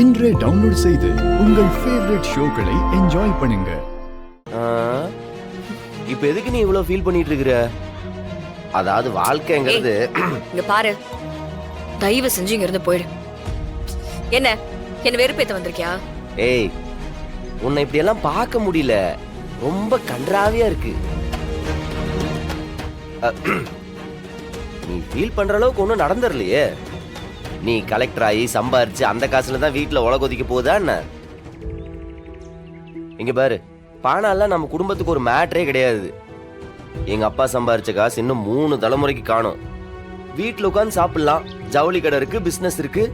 இன்றே டவுன்லோட் செய்து உங்கள் ஃபேவரட் ஷோக்களை என்ஜாய் பண்ணுங்க. இப்ப எதுக்கு நீ இவ்வளவு ஃபீல் பண்ணிட்டு இருக்கிற? அதாவது வாழ்க்கைங்கிறது இங்க பாரு, தயவு செஞ்சு இங்க இருந்து போயிடு. என்ன வெறுப்பேத்த வந்திருக்கியா? ஏய், உன்னை இப்படி எல்லாம் பார்க்க முடியல, ரொம்ப கன்றாவியா இருக்கு. நீ ஃபீல் பண்ற அளவுக்கு ஒன்றும் நடந்துடலையே. நீ கலெக்டர் ஆகி சம்பாரிச்சு அந்த காசுல தான் வீட்டுல உலகொதிக்க போகுதா என்ன? இங்க பாரு, பணம் நம்ம குடும்பத்துக்கு ஒரு மேட்டரே கிடையாது. எங்க அப்பா சம்பாரிச்ச காசு இன்னும் 3 தலைமுறைக்கு காணும். வீட்டுல உட்காந்து சாப்பிடலாம், ஜவுளி கடை இருக்கு, பிசினஸ் இருக்கு.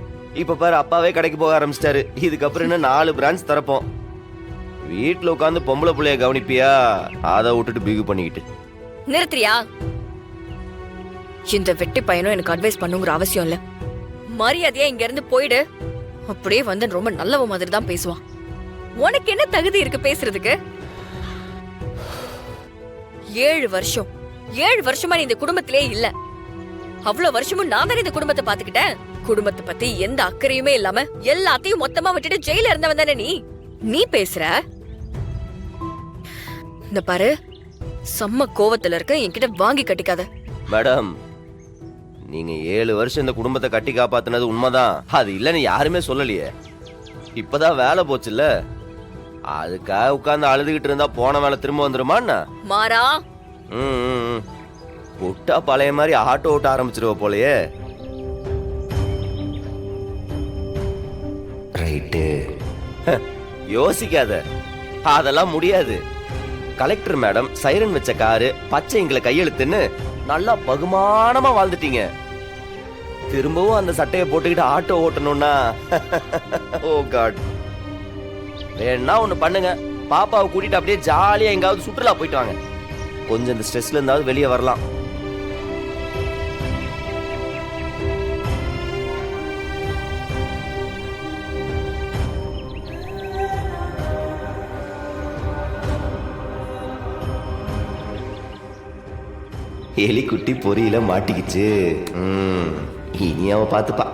இப்ப பாரு, அப்பாவே கடைக்கு போக ஆரம்பிச்சிட்டாரு. இதுக்கப்புறம் இன்னும் 4 பிரான்ச் திறப்போம். வீட்டுல உட்காந்து பொம்பளை பிள்ளைய கவனிப்பியா? அதை விட்டுட்டு பிகு பண்ணிக்கிட்டு நிறுத்துறியா? இந்த வெட்டி பையனும் எனக்கு அட்வைஸ் பண்ணுங்கிற அவசியம் இல்ல. மரியாதையா இங்க இருந்து போயிடு. அப்படியே வந்து ரொம்ப நல்லவ மாதிரி தான் பேசுவான். உனக்கு என்ன தகுதி இருக்கு பேசுறதுக்கு? 7 வருஷமா நீ இந்த குடும்பத்திலே இல்ல. அவ்வளவு வருஷமும் நான் தானே இந்த குடும்பத்தை பாத்துக்கிட்டேன். குடும்பத்தை பத்தி எந்த அக்கறையுமே இல்லாம எல்லாத்தையும் மொத்தமா விட்டுட்டு ஜெயில இருந்தவன் தானே நீ பேசுற. இந்த பாரு, செம்ம கோவத்துல இருக்க, என்கிட்ட வாங்கி கட்டிக்காத. மேடம், நீங்க 7 வருஷம் இந்த குடும்பத்தை கட்டி காப்பாத்தினது உண்மைதான். அது இல்லன்னு யாருமே சொல்லலையே. இப்பதான் வேலை போச்சுல்ல, அதுக்காக உட்கார்ந்து அழுதுகிட்டு இருந்தா போன வேலை திரும்ப வந்துருமா என்ன? மாறா புட்டா பழைய மாதிரி ஆட்டோ ஓட்ட ஆரம்பிச்சிருவ போலயே. ரைட்டு, யோசிக்காத, அதெல்லாம் முடியாது. கலெக்டர் மேடம் சைரன் வச்ச காரு, பச்சை எங்களை கையெழுத்துன்னு நல்லா பகுமானமா வாழ்ந்துட்டீங்க. திரும்பவும் அந்த சட்டையை போட்டுக்கிட்டு ஆட்டோ ஓட்டணும்னா ஓ காட். வேணா ஒண்ணு பண்ணுங்க, பாப்பாவை கூட்டிட்டு அப்படியே ஜாலியா எங்காவது சுற்றுலா போயிட்டு வாங்க. கொஞ்சம் இந்த ஸ்ட்ரெஸ்ல இருந்தாவது வெளியே வரலாம். எலி குட்டி பொறியில மாட்டிக்கிச்சு. இனி அவ பாத்துப்பா.